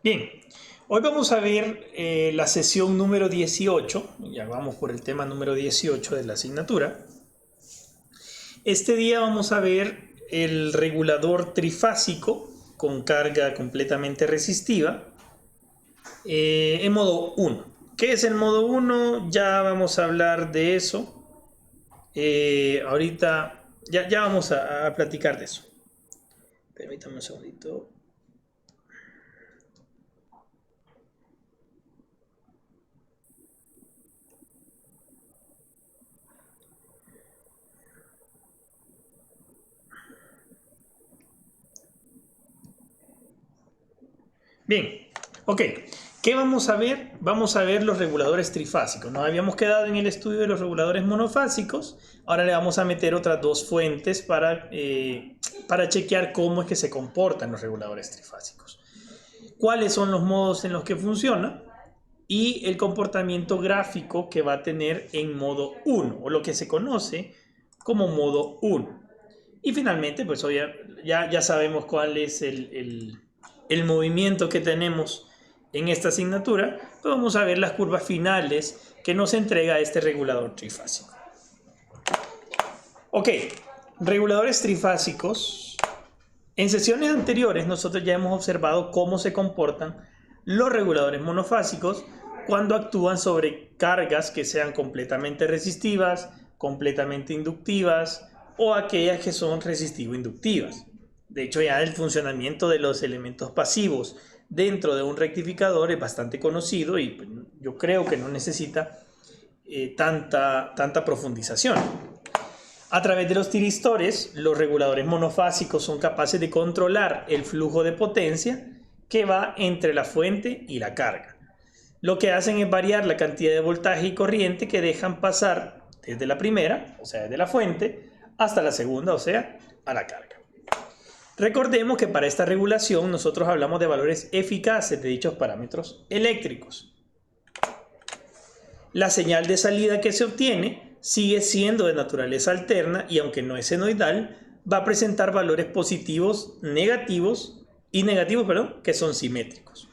Bien, hoy vamos a ver la sesión número 18, ya vamos por el tema número 18 de la asignatura. Este día vamos a ver el regulador trifásico con carga completamente resistiva en modo 1. ¿Qué es el modo 1? Ya vamos a hablar de eso. Ahorita ya vamos a platicar de eso. Permítame un segundito. Bien, ok. ¿Qué vamos a ver? Vamos a ver los reguladores trifásicos. Nos habíamos quedado en el estudio de los reguladores monofásicos. Ahora le vamos a meter otras dos fuentes para chequear cómo es que se comportan los reguladores trifásicos. ¿Cuáles son los modos en los que funciona? Y el comportamiento gráfico que va a tener en modo 1, o lo que se conoce como modo 1. Y finalmente, pues ya sabemos cuál es el movimiento que tenemos en esta asignatura. Pues vamos a ver las curvas finales que nos entrega este regulador trifásico. Ok, reguladores trifásicos. En sesiones anteriores nosotros ya hemos observado cómo se comportan los reguladores monofásicos cuando actúan sobre cargas que sean completamente resistivas, completamente inductivas o aquellas que son resistivo-inductivas. De hecho, ya el funcionamiento de los elementos pasivos dentro de un rectificador es bastante conocido y pues, yo creo que no necesita tanta profundización. A través de los tiristores, los reguladores monofásicos son capaces de controlar el flujo de potencia que va entre la fuente y la carga. Lo que hacen es variar la cantidad de voltaje y corriente que dejan pasar desde la primera, o sea, desde la fuente, hasta la segunda, o sea, a la carga. Recordemos que para esta regulación nosotros hablamos de valores eficaces de dichos parámetros eléctricos. La señal de salida que se obtiene sigue siendo de naturaleza alterna y aunque no es senoidal, va a presentar valores positivos, negativos que son simétricos.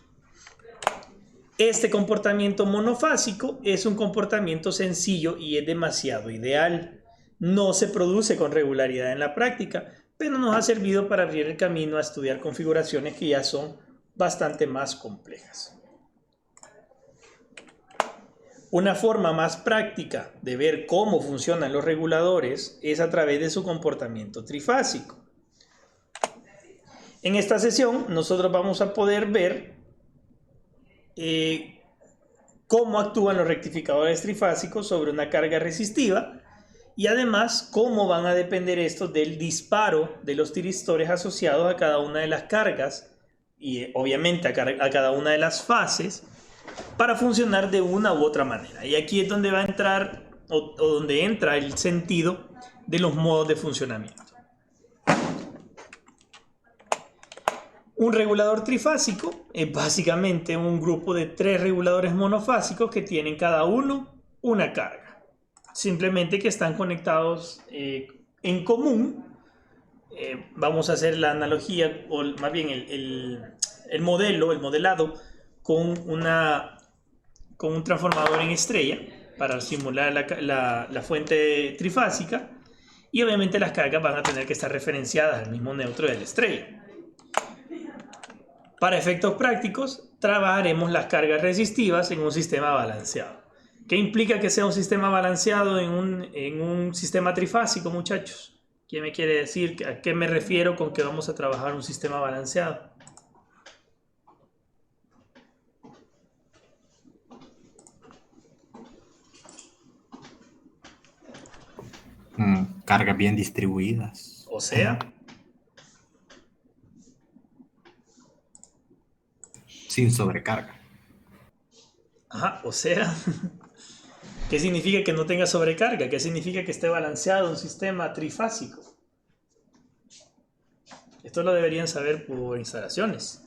Este comportamiento monofásico es un comportamiento sencillo y es demasiado ideal. No se produce con regularidad en la práctica, pero nos ha servido para abrir el camino a estudiar configuraciones que ya son bastante más complejas. Una forma más práctica de ver cómo funcionan los reguladores es a través de su comportamiento trifásico. En esta sesión nosotros vamos a poder ver cómo actúan los rectificadores trifásicos sobre una carga resistiva y además cómo van a depender estos del disparo de los tiristores asociados a cada una de las cargas y obviamente a cada una de las fases para funcionar de una u otra manera. Y aquí es donde va a entrar o donde entra el sentido de los modos de funcionamiento. Un regulador trifásico es básicamente un grupo de 3 reguladores monofásicos que tienen cada uno una carga. Simplemente que están conectados en común. Vamos a hacer la analogía, o más bien el modelado con un transformador en estrella para simular la fuente trifásica, y obviamente las cargas van a tener que estar referenciadas al mismo neutro de la estrella. Para efectos prácticos, trabajaremos las cargas resistivas en un sistema balanceado. ¿Qué implica que sea un sistema balanceado en un sistema trifásico, muchachos? ¿Quién me quiere decir a qué me refiero con que vamos a trabajar un sistema balanceado? Cargas bien distribuidas. O sea, sin sobrecarga. o sea, ¿qué significa que no tenga sobrecarga? ¿Qué significa que esté balanceado un sistema trifásico? Esto lo deberían saber por instalaciones.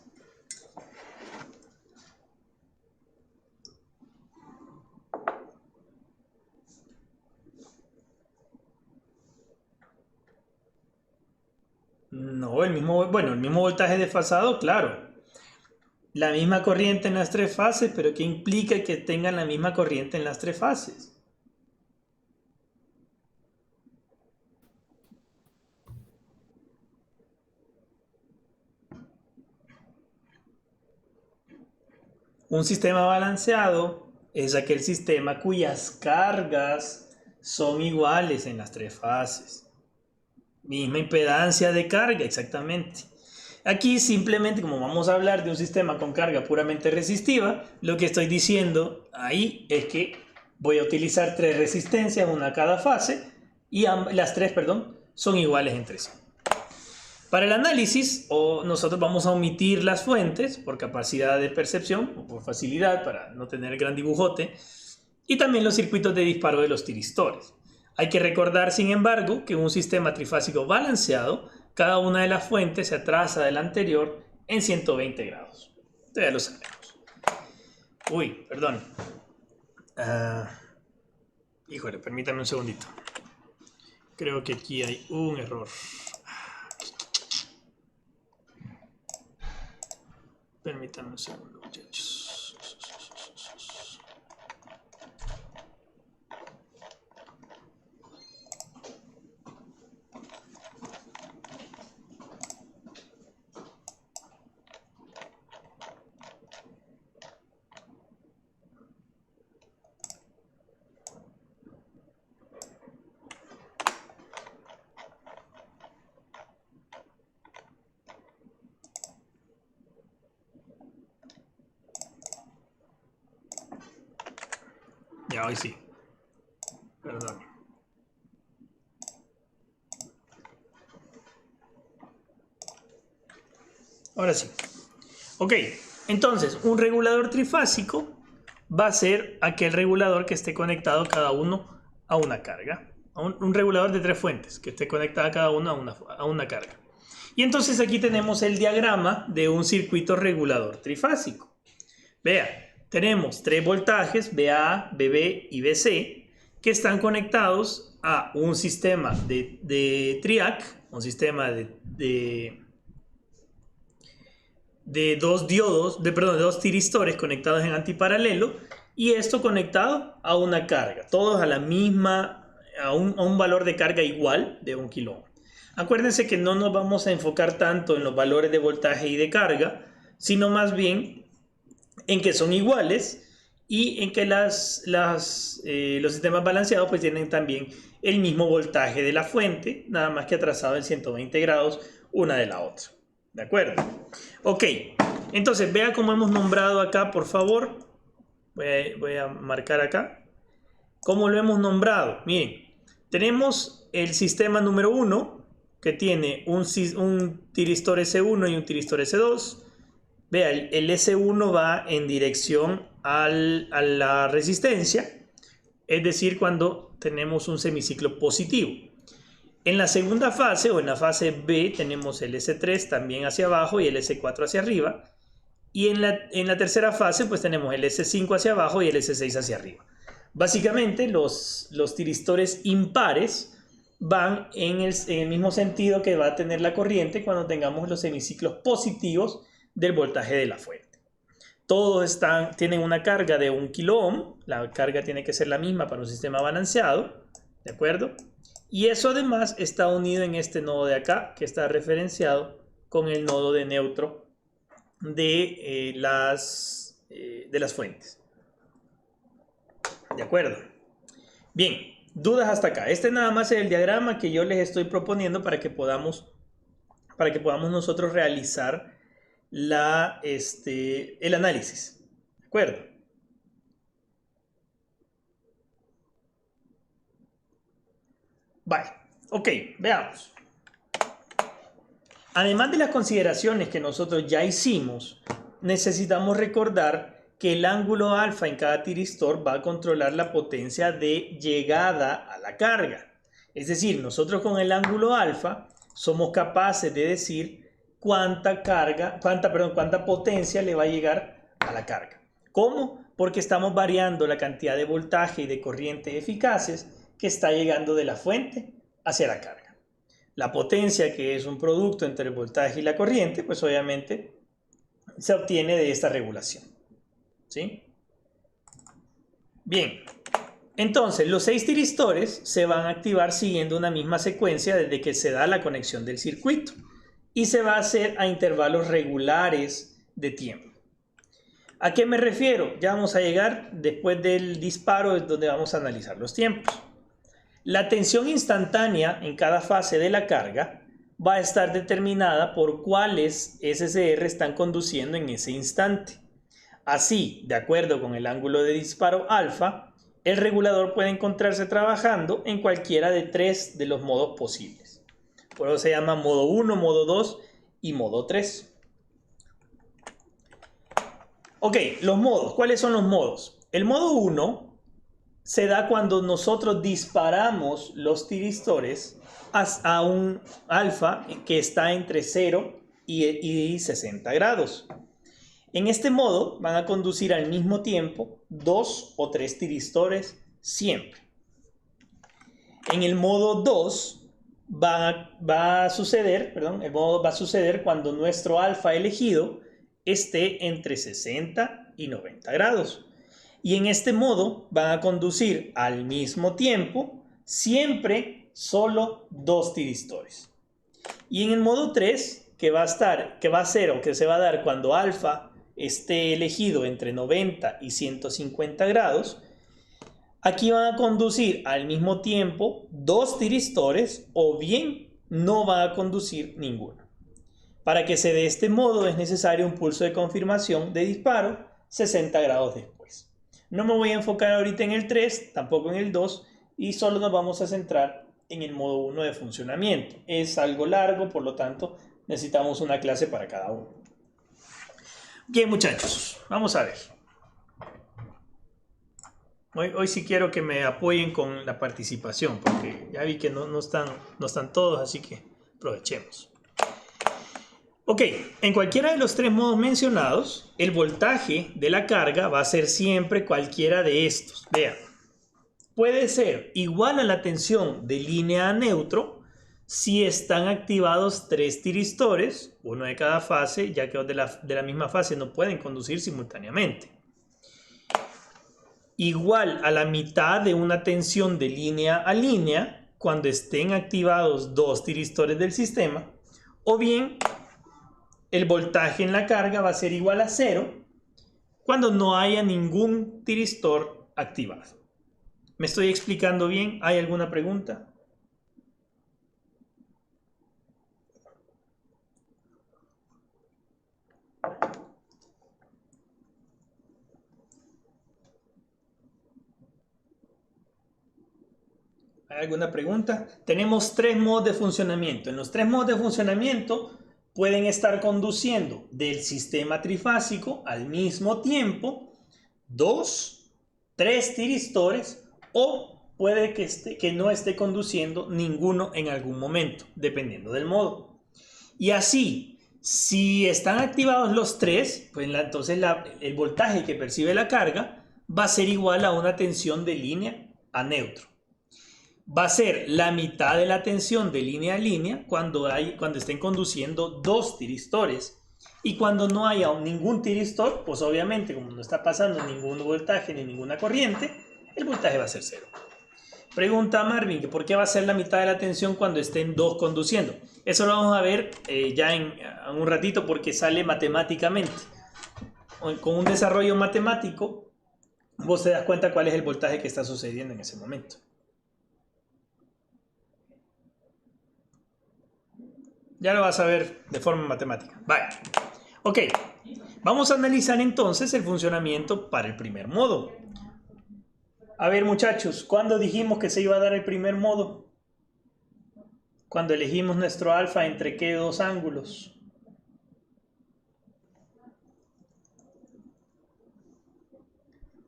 No, el mismo voltaje desfasado, claro. la misma corriente en las tres fases, pero ¿qué implica que tengan la misma corriente en las tres fases? Un sistema balanceado es aquel sistema cuyas cargas son iguales en las tres fases. Misma impedancia de carga, exactamente. Aquí simplemente, como vamos a hablar de un sistema con carga puramente resistiva, lo que estoy diciendo ahí es que voy a utilizar tres resistencias, una a cada fase, y las tres, perdón, son iguales entre sí. Para el análisis, nosotros vamos a omitir las fuentes por capacidad de percepción o por facilidad para no tener gran dibujote, y también los circuitos de disparo de los tiristores. Hay que recordar, sin embargo, que en un sistema trifásico balanceado, cada una de las fuentes se atrasa de la anterior en 120 grados. Esto ya lo sabemos. Uy, perdón. Híjole, permítame un segundito. Creo que aquí hay un error. Permítanme un segundo, muchachos. Ya, hoy sí. Perdón. Ahora sí. Ok, entonces un regulador trifásico va a ser aquel regulador que esté conectado cada uno a una carga. Un regulador de tres fuentes que esté conectada cada uno a una carga. Y entonces aquí tenemos el diagrama de un circuito regulador trifásico. Vea. Tenemos tres voltajes, VA, VB y VC, que están conectados a un sistema de TRIAC, un sistema de dos diodos, de dos tiristores conectados en antiparalelo, y esto conectado a una carga, todos a la misma, a un valor de carga igual de 1 kilo ohm. Acuérdense que no nos vamos a enfocar tanto en los valores de voltaje y de carga, sino más bien en que son iguales y en que los sistemas balanceados pues tienen también el mismo voltaje de la fuente, nada más que atrasado en 120 grados una de la otra. ¿De acuerdo? Ok, entonces vea cómo hemos nombrado acá, por favor. Voy a marcar acá. ¿Cómo lo hemos nombrado? Miren, tenemos el sistema número 1, que tiene un tiristor S1 y un tiristor S2. Vea, el S1 va en dirección a la resistencia, es decir, cuando tenemos un semiciclo positivo. En la segunda fase, o en la fase B, tenemos el S3 también hacia abajo y el S4 hacia arriba. Y en la tercera fase, pues tenemos el S5 hacia abajo y el S6 hacia arriba. Básicamente, los tiristores impares van en el mismo sentido que va a tener la corriente cuando tengamos los semiciclos positivos del voltaje de la fuente. Todos tienen una carga de 1 kilo ohm. La carga tiene que ser la misma para un sistema balanceado, ¿de acuerdo? Y eso además está unido en este nodo de acá, que está referenciado con el nodo de neutro de las fuentes. ¿De acuerdo? Bien, dudas hasta acá. Este nada más es el diagrama que yo les estoy proponiendo para que podamos nosotros realizar el análisis. ¿De acuerdo? Vale, ok, veamos. Además de las consideraciones que nosotros ya hicimos, necesitamos recordar que el ángulo alfa en cada tiristor va a controlar la potencia de llegada a la carga. Es decir, nosotros con el ángulo alfa somos capaces de decir cuánta potencia le va a llegar a la carga. ¿Cómo? Porque estamos variando la cantidad de voltaje y de corriente eficaces que está llegando de la fuente hacia la carga. La potencia, que es un producto entre el voltaje y la corriente, pues obviamente se obtiene de esta regulación. ¿Sí? Bien, entonces los 6 tiristores se van a activar siguiendo una misma secuencia desde que se da la conexión del circuito y se va a hacer a intervalos regulares de tiempo. ¿A qué me refiero? Ya vamos a llegar después del disparo, es donde vamos a analizar los tiempos. La tensión instantánea en cada fase de la carga va a estar determinada por cuáles SCR están conduciendo en ese instante. Así, de acuerdo con el ángulo de disparo alfa, el regulador puede encontrarse trabajando en cualquiera de 3 de los modos posibles. Por eso se llama modo 1, modo 2 y modo 3. Ok, los modos. ¿Cuáles son los modos? El modo 1 se da cuando nosotros disparamos los tiristores a un alfa que está entre 0 y 60 grados. En este modo van a conducir al mismo tiempo 2 o 3 tiristores siempre. En el modo 2 va a suceder cuando nuestro alfa elegido esté entre 60 y 90 grados. Y en este modo van a conducir al mismo tiempo siempre solo 2 tiristores. Y en el modo 3, que se va a dar cuando alfa esté elegido entre 90 y 150 grados, aquí van a conducir al mismo tiempo 2 tiristores o bien no van a conducir ninguno. Para que se dé este modo es necesario un pulso de confirmación de disparo 60 grados después. No me voy a enfocar ahorita en el 3, tampoco en el 2 y solo nos vamos a centrar en el modo 1 de funcionamiento. Es algo largo, por lo tanto necesitamos una clase para cada uno. Bien, muchachos, vamos a ver. Hoy sí quiero que me apoyen con la participación, porque ya vi que no están todos, así que aprovechemos. Ok, en cualquiera de los 3 modos mencionados, el voltaje de la carga va a ser siempre cualquiera de estos. Vean, puede ser igual a la tensión de línea a neutro si están activados 3 tiristores, uno de cada fase, ya que de la misma fase no pueden conducir simultáneamente. Igual a la mitad de una tensión de línea a línea cuando estén activados 2 tiristores del sistema, o bien el voltaje en la carga va a ser igual a 0 cuando no haya ningún tiristor activado. ¿Me estoy explicando bien? ¿Hay alguna pregunta? ¿Hay alguna pregunta? Tenemos 3 modos de funcionamiento. En los 3 modos de funcionamiento pueden estar conduciendo del sistema trifásico al mismo tiempo 2, 3 tiristores o puede que no esté conduciendo ninguno en algún momento, dependiendo del modo. Y así, si están activados los 3, pues entonces el voltaje que percibe la carga va a ser igual a una tensión de línea a neutro. Va a ser la mitad de la tensión de línea a línea cuando estén conduciendo 2 tiristores. Y cuando no haya ningún tiristor, pues obviamente como no está pasando ningún voltaje ni ninguna corriente, el voltaje va a ser 0. Pregunta Marvin, que ¿por qué va a ser la mitad de la tensión cuando estén 2 conduciendo? Eso lo vamos a ver ya en un ratito porque sale matemáticamente. Con un desarrollo matemático, vos te das cuenta cuál es el voltaje que está sucediendo en ese momento. Ya lo vas a ver de forma matemática. Vale. Ok. Vamos a analizar entonces el funcionamiento para el primer modo. A ver, muchachos, ¿cuándo dijimos que se iba a dar el primer modo? Cuando elegimos nuestro alfa entre qué 2 ángulos.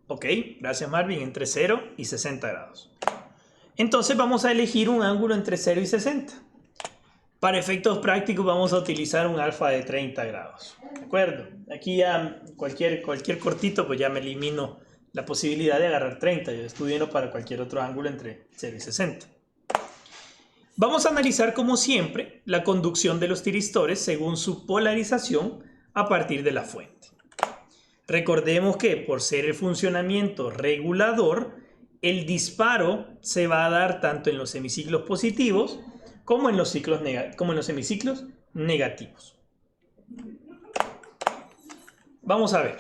Ok, gracias Marvin, entre 0 y 60 grados. Entonces vamos a elegir un ángulo entre 0 y 60. Para efectos prácticos vamos a utilizar un alfa de 30 grados. ¿De acuerdo? Aquí ya cualquier cortito pues ya me elimino la posibilidad de agarrar 30. Yo estudio para cualquier otro ángulo entre 0 y 60. Vamos a analizar como siempre la conducción de los tiristores según su polarización a partir de la fuente. Recordemos que por ser el funcionamiento regulador, el disparo se va a dar tanto en los semiciclos positivos como en los semiciclos negativos. Vamos a ver.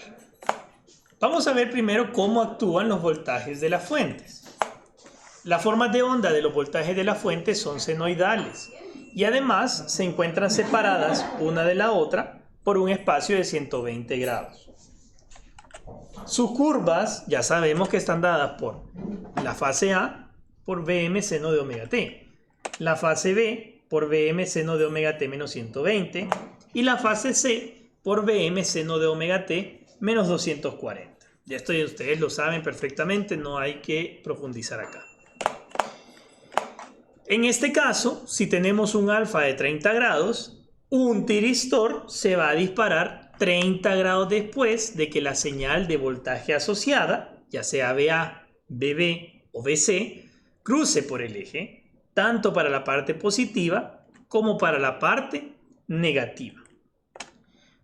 Vamos a ver primero cómo actúan los voltajes de las fuentes. Las formas de onda de los voltajes de las fuentes son senoidales y además se encuentran separadas una de la otra por un espacio de 120 grados. Sus curvas ya sabemos que están dadas por la fase A por Vm seno de omega t, la fase B por Vm seno de omega t menos 120 y la fase C por Vm seno de omega t menos 240. Ya esto ustedes lo saben perfectamente, no hay que profundizar acá. En este caso, si tenemos un alfa de 30 grados, un tiristor se va a disparar 30 grados después de que la señal de voltaje asociada, ya sea VA, VB o VC, cruce por el eje, tanto para la parte positiva como para la parte negativa.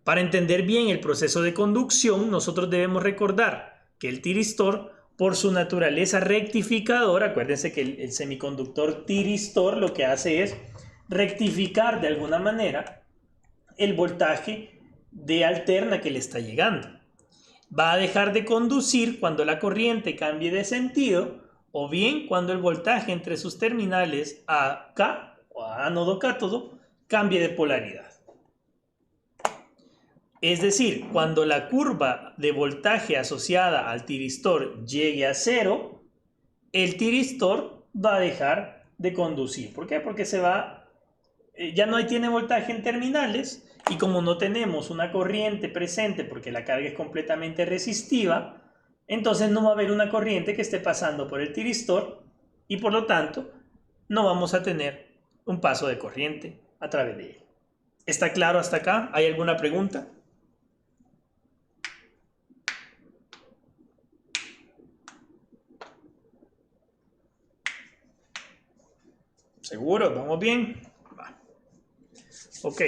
Para entender bien el proceso de conducción, nosotros debemos recordar que el tiristor, por su naturaleza rectificadora, acuérdense que el semiconductor tiristor lo que hace es rectificar de alguna manera el voltaje de alterna que le está llegando. Va a dejar de conducir cuando la corriente cambie de sentido o bien cuando el voltaje entre sus terminales AK o ánodo-cátodo cambie de polaridad. Es decir, cuando la curva de voltaje asociada al tiristor llegue a 0, el tiristor va a dejar de conducir. ¿Por qué? Porque ya no tiene voltaje en terminales y como no tenemos una corriente presente porque la carga es completamente resistiva, entonces no va a haber una corriente que esté pasando por el tiristor y por lo tanto no vamos a tener un paso de corriente a través de él. ¿Está claro hasta acá? ¿Hay alguna pregunta? ¿Seguro? ¿Vamos bien? Va. Ok.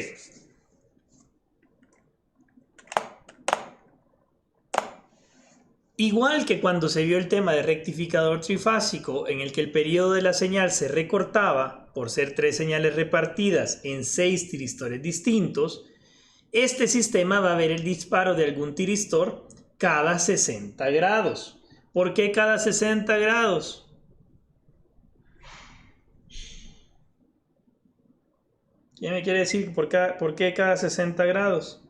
Igual que cuando se vio el tema de rectificador trifásico en el que el periodo de la señal se recortaba por ser 3 señales repartidas en 6 tiristores distintos, este sistema va a ver el disparo de algún tiristor cada 60 grados. ¿Por qué cada 60 grados? ¿Quién me quiere decir por qué cada 60 grados?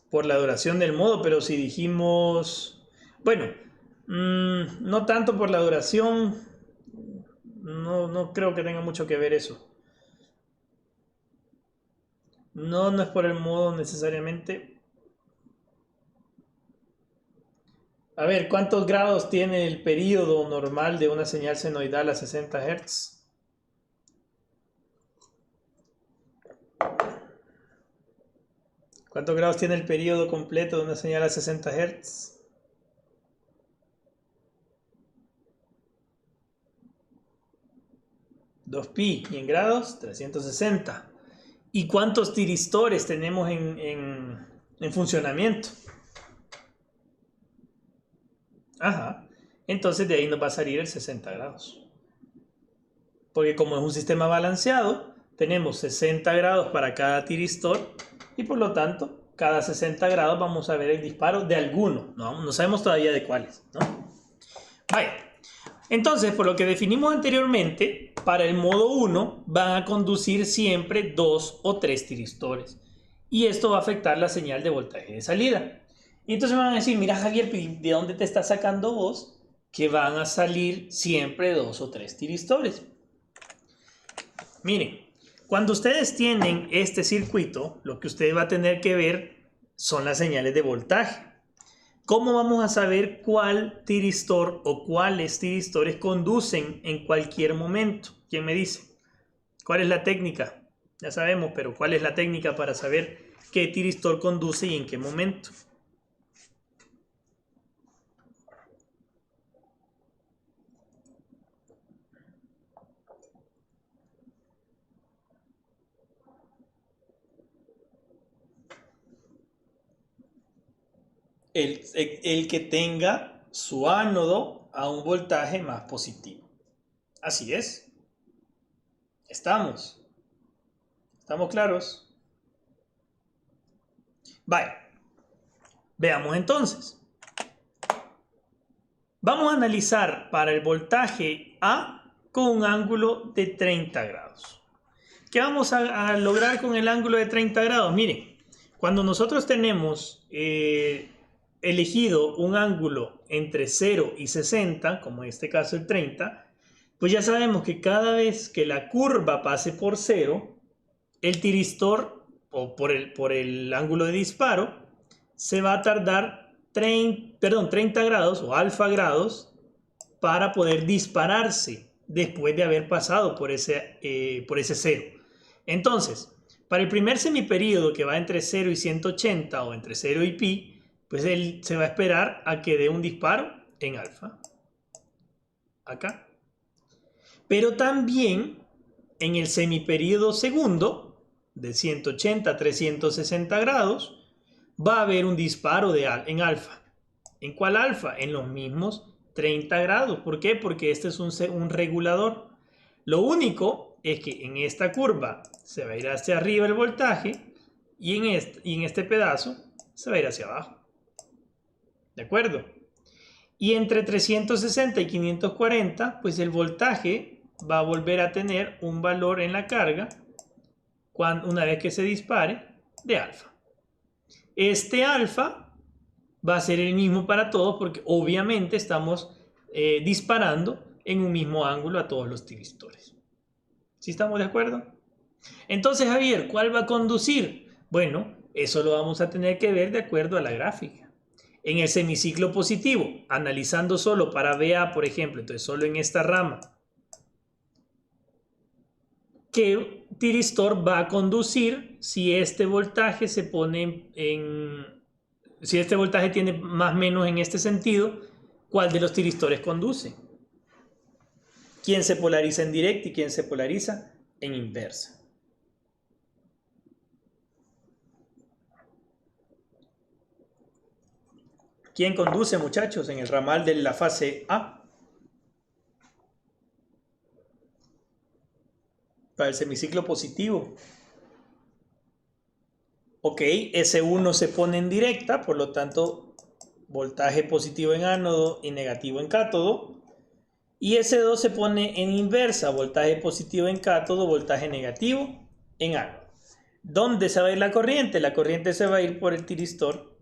Por la duración del modo, pero si dijimos... Bueno, no tanto por la duración, no creo que tenga mucho que ver eso. No es por el modo necesariamente. A ver, ¿cuántos grados tiene el periodo normal de una señal senoidal a 60 Hz? ¿Cuántos grados tiene el periodo completo de una señal a 60 Hz? ¿2pi? ¿Y en grados? 360. ¿Y cuántos tiristores tenemos en funcionamiento? Ajá. Entonces de ahí nos va a salir el 60 grados. Porque como es un sistema balanceado, tenemos 60 grados para cada tiristor y por lo tanto, cada 60 grados vamos a ver el disparo de alguno. No sabemos todavía de cuáles, ¿no? Vaya. Entonces, por lo que definimos anteriormente, para el modo 1 van a conducir siempre 2 o 3 tiristores. Y esto va a afectar la señal de voltaje de salida. Y entonces me van a decir, mira Javier, ¿de dónde te estás sacando vos que van a salir siempre 2 o 3 tiristores? Miren, cuando ustedes tienen este circuito, lo que ustedes van a tener que ver son las señales de voltaje. ¿Cómo vamos a saber cuál tiristor o cuáles tiristores conducen en cualquier momento? ¿Quién me dice? ¿Cuál es la técnica? Ya sabemos, pero ¿cuál es la técnica para saber qué tiristor conduce y en qué momento? El que tenga su ánodo a un voltaje más positivo. Así es. ¿Estamos claros? Vaya. Veamos entonces. Vamos a analizar para el voltaje A con un ángulo de 30 grados. ¿Qué vamos a lograr con el ángulo de 30 grados? Miren, cuando nosotros tenemos elegido un ángulo entre 0 y 60, como en este caso el 30, pues ya sabemos que cada vez que la curva pase por 0, el tiristor, o por el ángulo de disparo, se va a tardar 30 grados o alfa grados para poder dispararse después de haber pasado por ese 0. Entonces, para el primer semiperíodo que va entre 0 y 180 o entre 0 y pi, pues él se va a esperar a que dé un disparo en alfa. Acá. Pero también en el semiperíodo segundo, de 180 a 360 grados, va a haber un disparo en alfa. ¿En cuál alfa? En los mismos 30 grados. ¿Por qué? Porque este es un regulador. Lo único es que en esta curva se va a ir hacia arriba el voltaje y en este pedazo se va a ir hacia abajo. ¿De acuerdo? Y entre 360 y 540, pues el voltaje va a volver a tener un valor en la carga una vez que se dispare de alfa. Este alfa va a ser el mismo para todos porque obviamente estamos disparando en un mismo ángulo a todos los tiristores. ¿Sí estamos de acuerdo? Entonces, Javier, ¿cuál va a conducir? Bueno, eso lo vamos a tener que ver de acuerdo a la gráfica. En el semiciclo positivo, analizando solo para BA, por ejemplo, entonces solo en esta rama, ¿qué tiristor va a conducir si este voltaje se pone si este voltaje tiene más o menos en este sentido? ¿Cuál de los tiristores conduce? ¿Quién se polariza en directa y quién se polariza en inversa? ¿Quién conduce, muchachos, en el ramal de la fase A? Para el semiciclo positivo. Ok, S1 se pone en directa, por lo tanto, voltaje positivo en ánodo y negativo en cátodo. Y S2 se pone en inversa, voltaje positivo en cátodo, voltaje negativo en ánodo. ¿Dónde se va a ir la corriente? La corriente se va a ir por el tiristor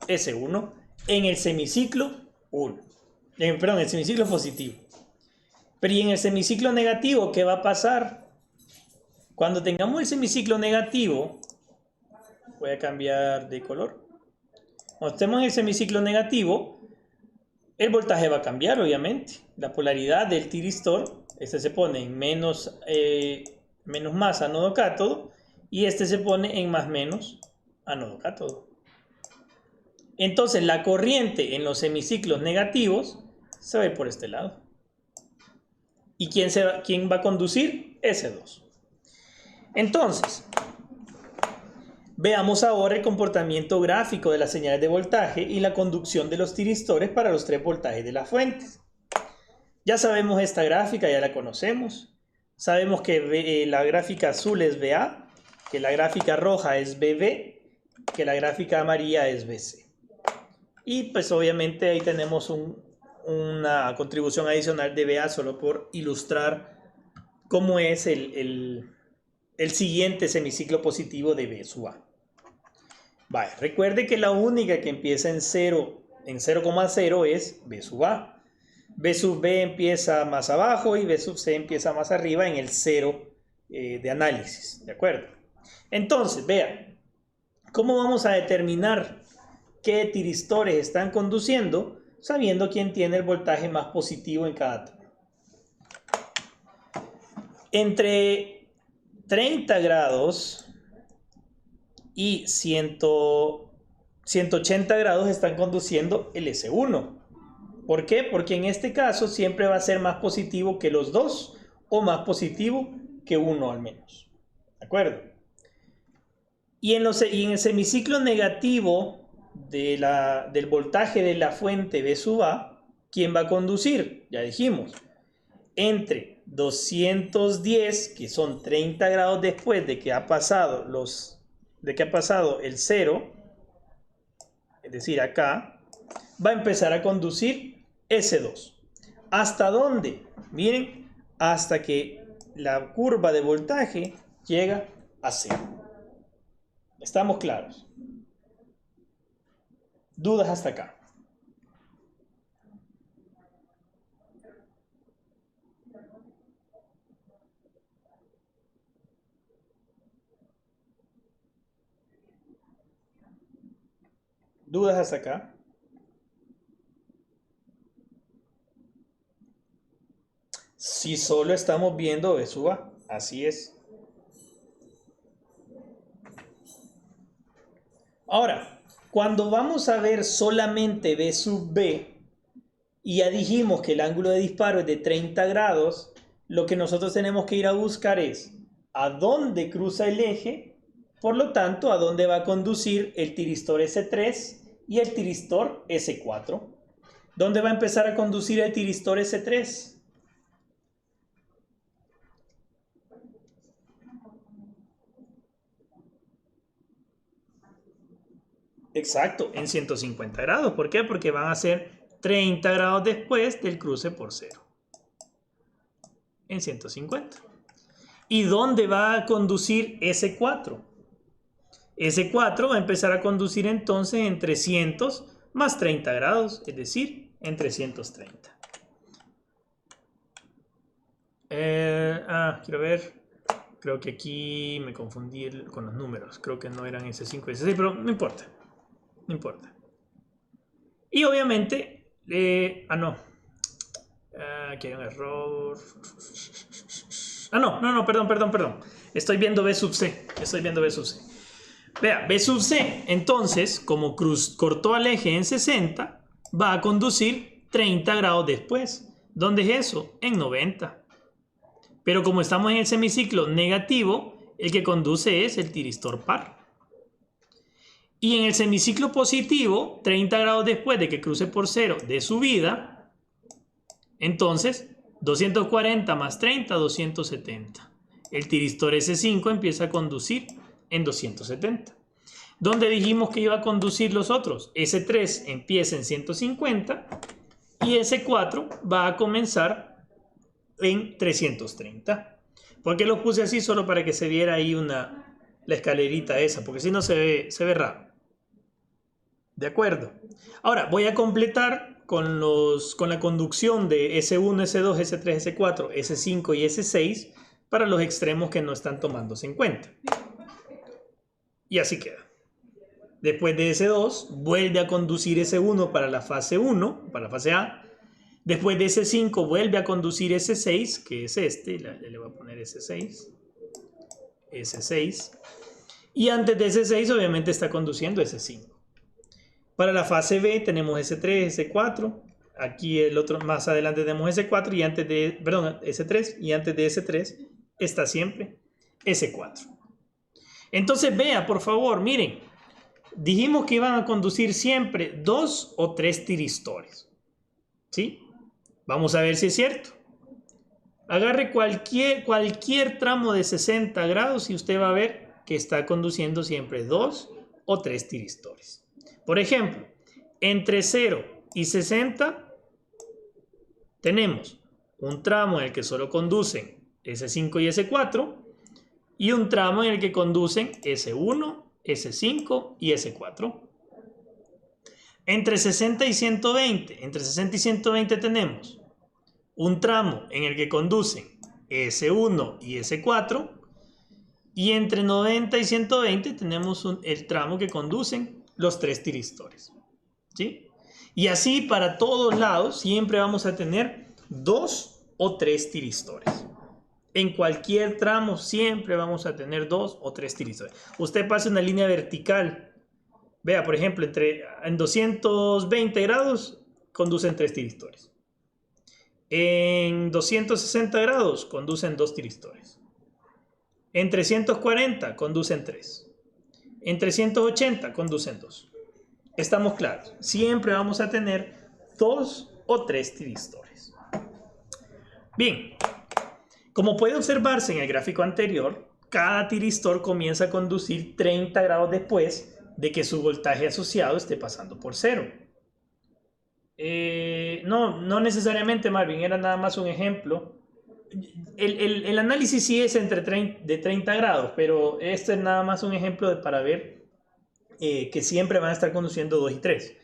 S1 en el semiciclo 1. Perdón, el semiciclo positivo. Pero ¿y en el semiciclo negativo qué va a pasar? Cuando tengamos el semiciclo negativo, voy a cambiar de color. Cuando estemos en el semiciclo negativo, el voltaje va a cambiar, obviamente. La polaridad del tiristor, este se pone en menos más ánodo cátodo y este se pone en más menos ánodo cátodo. Entonces la corriente en los semiciclos negativos se va a ir por este lado. ¿Y quién va a conducir? S2. Entonces, veamos ahora el comportamiento gráfico de las señales de voltaje y la conducción de los tiristores para los 3 voltajes de las fuentes. Ya sabemos esta gráfica, ya la conocemos. Sabemos que la gráfica azul es BA, que la gráfica roja es BB, que la gráfica amarilla es BC. Y pues obviamente ahí tenemos una contribución adicional de BA solo por ilustrar cómo es el siguiente semiciclo positivo de B sub A. Vale, recuerde que la única que empieza en 0,0 es B sub A. B sub B empieza más abajo y B sub C empieza más arriba en el 0 de análisis, ¿de acuerdo? Entonces, vean, ¿cómo vamos a determinar qué tiristores están conduciendo sabiendo quién tiene el voltaje más positivo en cada turno? Entre 30 grados y 180 grados están conduciendo el S1. ¿Por qué? Porque en este caso siempre va a ser más positivo que los dos o más positivo que uno al menos. ¿De acuerdo? Y en el semiciclo negativo del voltaje de la fuente V sub A, ¿quién va a conducir? Ya dijimos, entre 210, que son 30 grados después de que ha pasado el 0, es decir, acá, va a empezar a conducir S2. ¿Hasta dónde? Miren, hasta que la curva de voltaje llega a 0. ¿Estamos claros? ¿Dudas hasta acá? ¿Dudas hasta acá? Si solo estamos viendo V sub A, así es. Ahora, cuando vamos a ver solamente V sub B, y ya dijimos que el ángulo de disparo es de 30 grados, lo que nosotros tenemos que ir a buscar es a dónde cruza el eje, por lo tanto, a dónde va a conducir el tiristor S3 y el tiristor S4. ¿Dónde va a empezar a conducir el tiristor S3? Exacto, en 150 grados. ¿Por qué? Porque van a ser 30 grados después del cruce por 0. En 150. ¿Y dónde va a conducir S4? S4 va a empezar a conducir entonces en 300 más 30 grados, es decir, en 330. Quiero ver. Creo que aquí me confundí con los números. Creo que no eran S5 y S6, pero no importa. No importa. Y obviamente, no. Aquí hay un error. No, perdón. Estoy viendo B sub C. Vea, B sub C, entonces, como cortó al eje en 60, va a conducir 30 grados después. ¿Dónde es eso? En 90. Pero como estamos en el semiciclo negativo, el que conduce es el tiristor par. Y en el semiciclo positivo, 30 grados después de que cruce por 0 de subida, entonces 240 más 30, 270. El tiristor S5 empieza a conducir en 270. ¿Dónde dijimos que iba a conducir los otros? S3 empieza en 150 y S4 va a comenzar en 330. ¿Por qué los puse así? Solo para que se viera ahí la escalerita esa, porque si no se ve raro. ¿De acuerdo? Ahora voy a completar con la conducción de S1, S2, S3, S4, S5 y S6 para los extremos que no están tomándose en cuenta. Y así queda. Después de S2, vuelve a conducir S1 para la fase 1, para la fase A. Después de S5, vuelve a conducir S6, que es este. Le voy a poner S6. S6. Y antes de S6, obviamente, está conduciendo S5. Para la fase B tenemos S3, S4. Aquí el otro, más adelante tenemos S4 y antes de, perdón, S3. Y antes de S3 está siempre S4. Entonces vea, por favor, miren. Dijimos que iban a conducir siempre 2 o 3 tiristores. ¿Sí? Vamos a ver si es cierto. Agarre cualquier tramo de 60 grados y usted va a ver que está conduciendo siempre 2 o 3 tiristores. Por ejemplo, entre 0 y 60 tenemos un tramo en el que solo conducen S5 y S4 y un tramo en el que conducen S1, S5 y S4. Entre 60 y 120 tenemos un tramo en el que conducen S1 y S4 y entre 90 y 120 tenemos el tramo que conducen los 3 tiristores. ¿Sí? Y así para todos lados siempre vamos a tener 2 o 3 tiristores. En cualquier tramo siempre vamos a tener 2 o 3 tiristores. Usted pasa una línea vertical. Vea, por ejemplo, en 220 grados conducen 3 tiristores. En 260 grados conducen 2 tiristores. En 340 conducen 3. En 380 conducen 2. Estamos claros, siempre vamos a tener 2 o 3 tiristores. Bien, como puede observarse en el gráfico anterior, cada tiristor comienza a conducir 30 grados después de que su voltaje asociado esté pasando por 0. No necesariamente, Marvin, era nada más un ejemplo. El análisis sí es de 30 grados, pero este es nada más un ejemplo para ver que siempre van a estar conduciendo 2 y 3.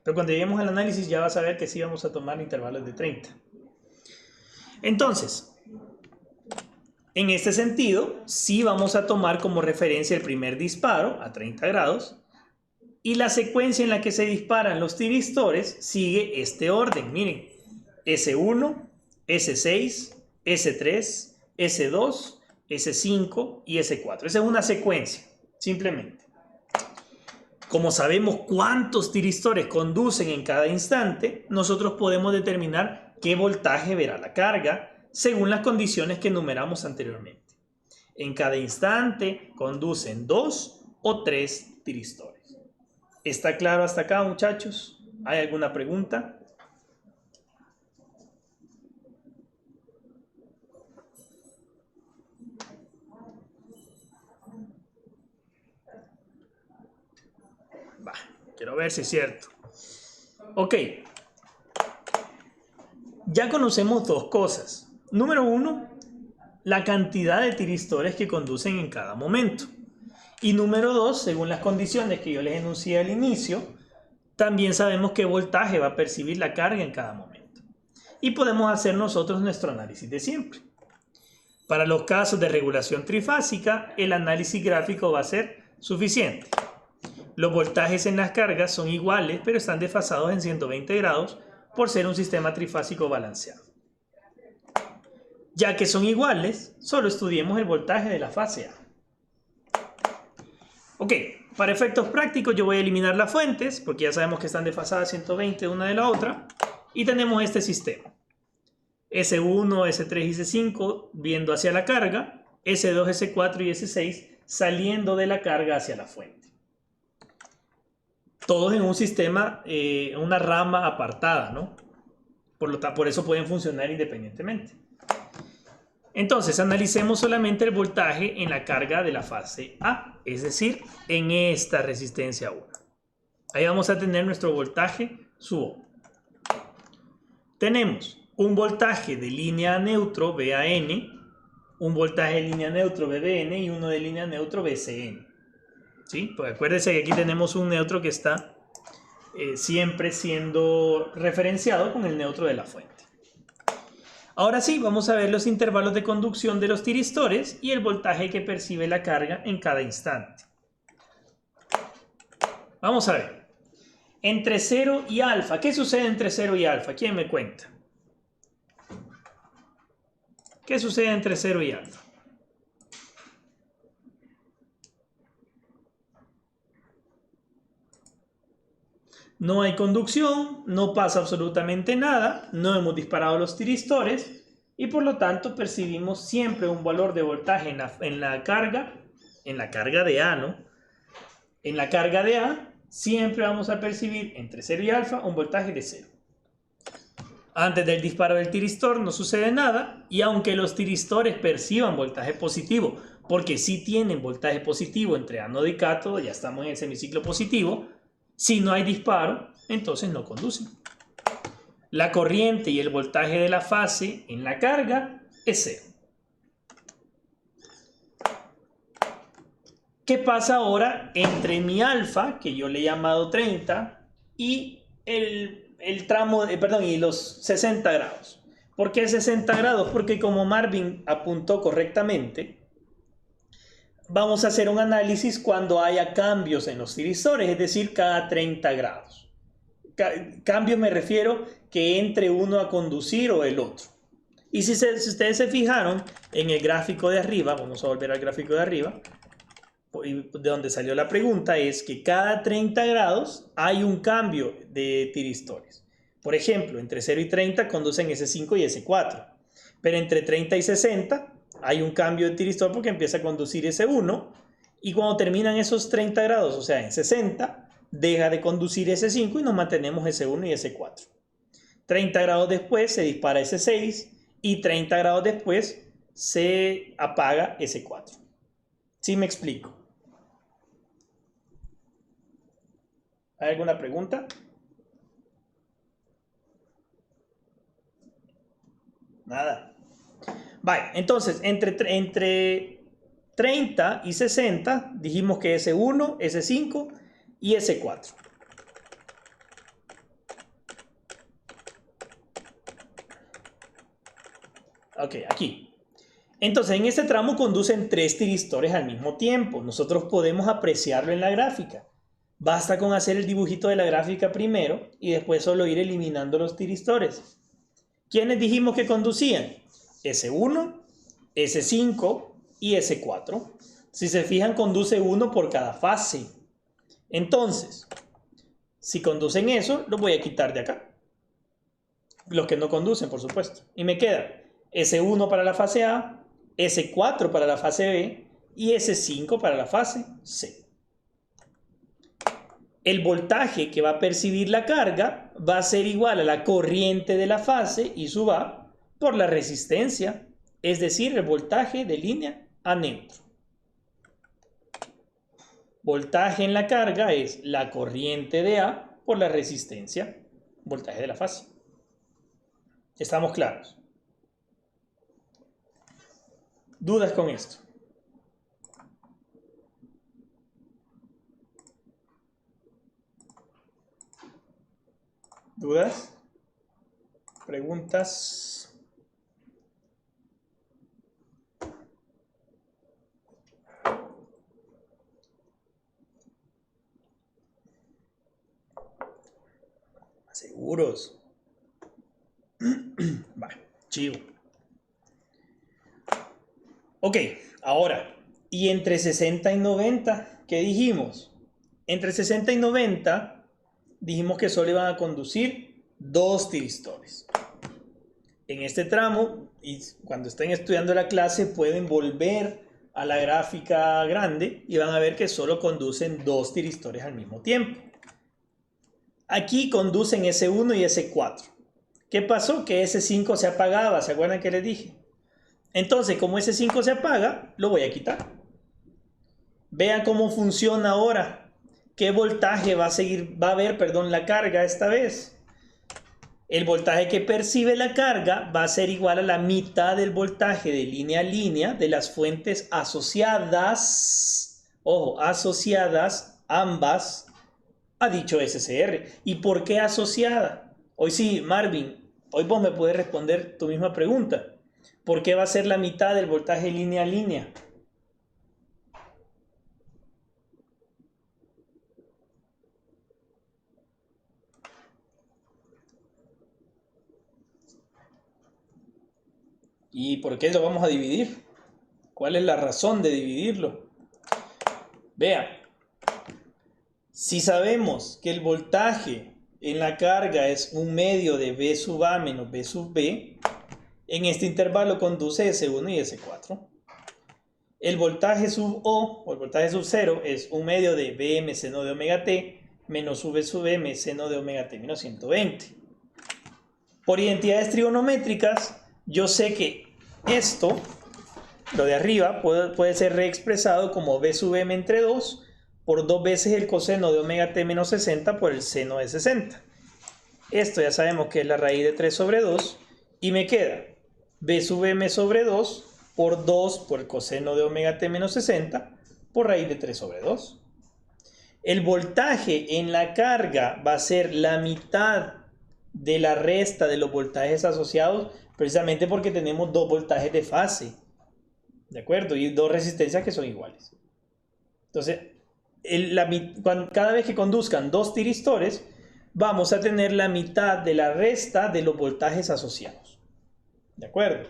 Pero cuando lleguemos al análisis ya vas a ver que sí vamos a tomar intervalos de 30. Entonces, en este sentido, sí vamos a tomar como referencia el primer disparo a 30 grados y la secuencia en la que se disparan los tiristores sigue este orden. Miren, S1, S6, S3, S2, S5 y S4. Esa es una secuencia, simplemente. Como sabemos cuántos tiristores conducen en cada instante, nosotros podemos determinar qué voltaje verá la carga según las condiciones que enumeramos anteriormente. En cada instante conducen 2 o 3 tiristores. ¿Está claro hasta acá, muchachos? ¿Hay alguna pregunta? Quiero ver si es cierto. Ok. Ya conocemos dos cosas. Número 1, la cantidad de tiristores que conducen en cada momento. Y número 2, según las condiciones que yo les enuncié al inicio, también sabemos qué voltaje va a percibir la carga en cada momento. Y podemos hacer nosotros nuestro análisis de siempre. Para los casos de regulación trifásica, el análisis gráfico va a ser suficiente. Los voltajes en las cargas son iguales, pero están desfasados en 120 grados por ser un sistema trifásico balanceado. Ya que son iguales, solo estudiemos el voltaje de la fase A. Ok, para efectos prácticos yo voy a eliminar las fuentes, porque ya sabemos que están desfasadas 120 una de la otra, y tenemos este sistema. S1, S3 y S5 viendo hacia la carga, S2, S4 y S6 saliendo de la carga hacia la fuente. Todos en un sistema, una rama apartada, ¿no? Por eso pueden funcionar independientemente. Entonces, analicemos solamente el voltaje en la carga de la fase A, es decir, en esta resistencia 1. Ahí vamos a tener nuestro voltaje sub O. Tenemos un voltaje de línea neutro VAN, un voltaje de línea neutro VBN y uno de línea neutro VCN. ¿Sí? Pues acuérdense que aquí tenemos un neutro que está siempre siendo referenciado con el neutro de la fuente. Ahora sí, vamos a ver los intervalos de conducción de los tiristores y el voltaje que percibe la carga en cada instante. Vamos a ver. Entre 0 y alfa. ¿Qué sucede entre 0 y alfa? ¿Quién me cuenta? ¿Qué sucede entre 0 y alfa? No hay conducción, no pasa absolutamente nada, no hemos disparado los tiristores y por lo tanto percibimos siempre un valor de voltaje en la carga de A, ¿no? En la carga de A siempre vamos a percibir entre 0 y alfa un voltaje de 0. Antes del disparo del tiristor no sucede nada y aunque los tiristores perciban voltaje positivo, porque sí tienen voltaje positivo entre ánodo y cátodo, ya estamos en el semiciclo positivo. Si no hay disparo, entonces no conducen. La corriente y el voltaje de la fase en la carga es 0. ¿Qué pasa ahora entre mi alfa, que yo le he llamado 30, y y los 60 grados? ¿Por qué 60 grados? Porque como Marvin apuntó correctamente, vamos a hacer un análisis cuando haya cambios en los tiristores, es decir, cada 30 grados. Cambios me refiero que entre uno a conducir o el otro. Y si ustedes se fijaron en el gráfico de arriba, vamos a volver al gráfico de arriba, de donde salió la pregunta, es que cada 30 grados hay un cambio de tiristores. Por ejemplo, entre 0 y 30 conducen S5 y S4, pero entre 30 y 60 hay un cambio de tiristor porque empieza a conducir S1 y cuando terminan esos 30 grados, o sea, en 60, deja de conducir S5 y nos mantenemos S1 y S4. 30 grados después se dispara S6 y 30 grados después se apaga S4. ¿Sí me explico? ¿Hay alguna pregunta? Nada. Vale, entonces, entre 30 y 60 dijimos que S1, S5 y S4. Ok, aquí. Entonces, en este tramo conducen 3 tiristores al mismo tiempo. Nosotros podemos apreciarlo en la gráfica. Basta con hacer el dibujito de la gráfica primero y después solo ir eliminando los tiristores. ¿Quiénes dijimos que conducían? S1, S5 y S4. Si se fijan, conduce uno por cada fase. Entonces, si conducen eso, los voy a quitar de acá. Los que no conducen, por supuesto. Y me queda S1 para la fase A, S4 para la fase B y S5 para la fase C. El voltaje que va a percibir la carga va a ser igual a la corriente de la fase I sub A por la resistencia, es decir, el voltaje de línea a neutro. Voltaje en la carga es la corriente de A por la resistencia, voltaje de la fase. ¿Estamos claros? ¿Dudas con esto? ¿Dudas? ¿Preguntas? ¿Seguros? Vale, chivo. Ok, ahora, ¿y entre 60 y 90? ¿Qué dijimos? Entre 60 y 90 dijimos que solo iban a conducir 2 tiristores. En este tramo, y cuando estén estudiando la clase, pueden volver a la gráfica grande y van a ver que solo conducen 2 tiristores al mismo tiempo. Aquí conducen S1 y S4. ¿Qué pasó? Que S5 se apagaba, ¿se acuerdan que les dije? Entonces, como S5 se apaga, lo voy a quitar. Vean cómo funciona ahora. ¿Qué voltaje va a haber, la carga esta vez? El voltaje que percibe la carga va a ser igual a la mitad del voltaje de línea a línea de las fuentes asociadas, ojo, asociadas ambas a dicho SCR. ¿Y por qué asociada? Hoy sí, Marvin, hoy vos me puedes responder tu misma pregunta. ¿Por qué va a ser la mitad del voltaje línea a línea? ¿Y por qué lo vamos a dividir? ¿Cuál es la razón de dividirlo? Vea, si sabemos que el voltaje en la carga es un medio de B sub A menos B sub B, en este intervalo conduce S1 y S4. El voltaje sub O, o el voltaje sub 0, es un medio de Bm seno de omega t menos V sub M seno de omega t menos 120. Por identidades trigonométricas, yo sé que esto, lo de arriba, puede ser reexpresado como B sub M entre 2 por 2 veces el coseno de omega t menos 60 por el seno de 60. Esto ya sabemos que es la raíz de 3 sobre 2 y me queda B sub M sobre 2 por 2 por el coseno de omega t menos 60 por raíz de 3 sobre 2. El voltaje en la carga va a ser la mitad de la resta de los voltajes asociados, precisamente porque tenemos 2 voltajes de fase, ¿de acuerdo? Y 2 resistencias que son iguales. Entonces, cada vez que conduzcan 2 tiristores, vamos a tener la mitad de la resta de los voltajes asociados, ¿de acuerdo?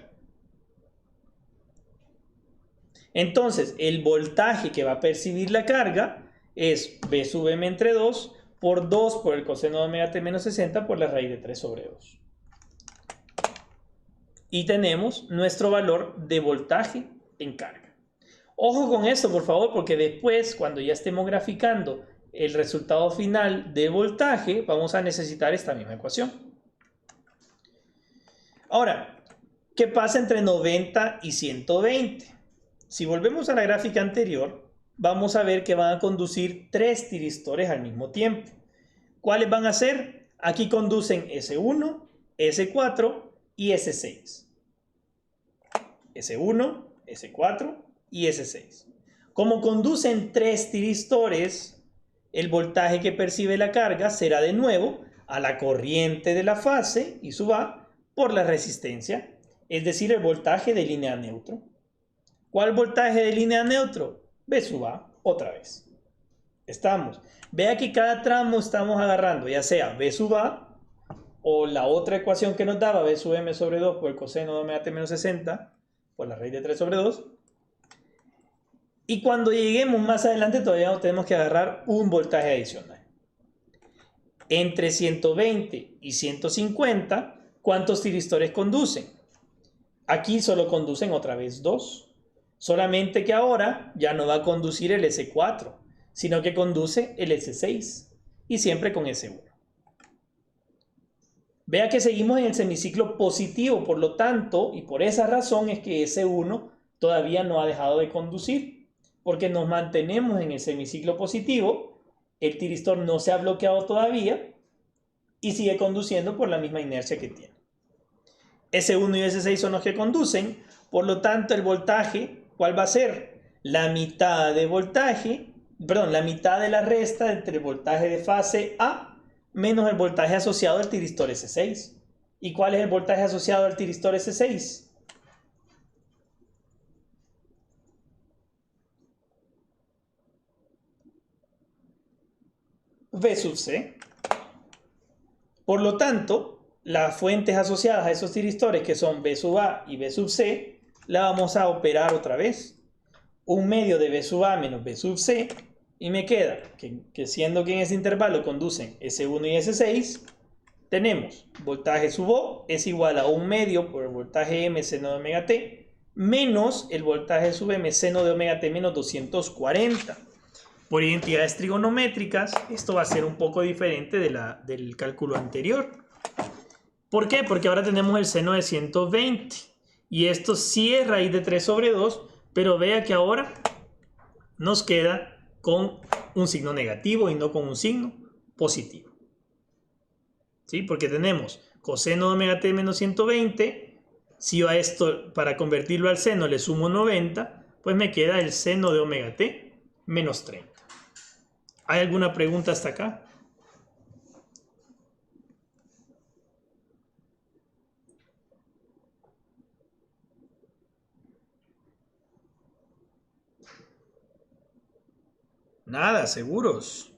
Entonces, el voltaje que va a percibir la carga es B sub M entre 2 por 2 por el coseno de omega t menos 60 por la raíz de 3 sobre 2. Y tenemos nuestro valor de voltaje en carga. Ojo con esto, por favor, porque después, cuando ya estemos graficando el resultado final de voltaje, vamos a necesitar esta misma ecuación. Ahora, ¿qué pasa entre 90 y 120? Si volvemos a la gráfica anterior, vamos a ver que van a conducir 3 tiristores al mismo tiempo. ¿Cuáles van a ser? Aquí conducen S1, S4 y S6. S1, S4 y S6. Como conducen 3 tiristores, el voltaje que percibe la carga será de nuevo a la corriente de la fase y sub A por la resistencia, es decir, el voltaje de línea neutro. ¿Cuál voltaje de línea neutro? V sub A, otra vez. Estamos. Vea que cada tramo estamos agarrando, ya sea V sub A o la otra ecuación que nos daba, V sub M sobre 2 por el coseno de omega t menos 60 por la raíz de 3 sobre 2. Y cuando lleguemos más adelante todavía tenemos que agarrar un voltaje adicional. Entre 120 y 150, ¿cuántos tiristores conducen? Aquí solo conducen otra vez 2. Solamente que ahora ya no va a conducir el S4, sino que conduce el S6 y siempre con S1. Vea que seguimos en el semiciclo positivo, por lo tanto, y por esa razón es que S1 todavía no ha dejado de conducir, porque nos mantenemos en el semiciclo positivo, el tiristor no se ha bloqueado todavía y sigue conduciendo por la misma inercia que tiene. S1 y S6 son los que conducen, por lo tanto el voltaje, ¿cuál va a ser? La mitad de voltaje, perdón, la mitad de la resta entre el voltaje de fase A menos el voltaje asociado al tiristor S6. ¿Y cuál es el voltaje asociado al tiristor S6? V sub C. Por lo tanto, las fuentes asociadas a esos tiristores, que son V sub A y V sub C, la vamos a operar otra vez. Un medio de V sub A menos V sub C, y me queda que siendo que en ese intervalo conducen S1 y S6, tenemos voltaje sub O es igual a un medio por el voltaje M seno de omega t menos el voltaje sub M seno de omega t menos 240. Por identidades trigonométricas, esto va a ser un poco diferente del cálculo anterior. ¿Por qué? Porque ahora tenemos el seno de 120 y esto sí es raíz de 3 sobre 2, pero vea que ahora nos queda con un signo negativo y no con un signo positivo. ¿Sí? Porque tenemos coseno de omega t menos 120. Si yo a esto, para convertirlo al seno, le sumo 90, pues me queda el seno de omega t menos 30. ¿Hay alguna pregunta hasta acá? Nada, seguros.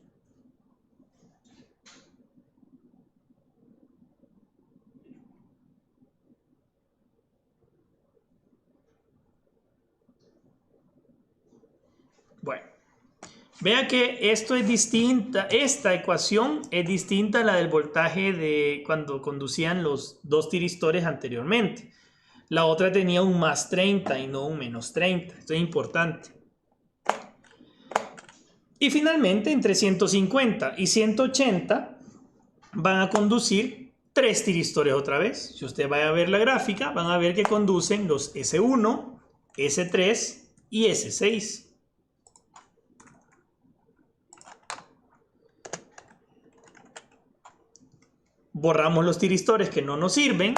Bueno, vea que esto es distinta, esta ecuación es distinta a la del voltaje de cuando conducían los dos tiristores anteriormente. La otra tenía un más 30 y no un menos 30. Esto es importante. Y finalmente, entre 150 y 180 van a conducir 3 tiristores otra vez. Si usted va a ver la gráfica, van a ver que conducen los S1, S3 y S6. Borramos los tiristores que no nos sirven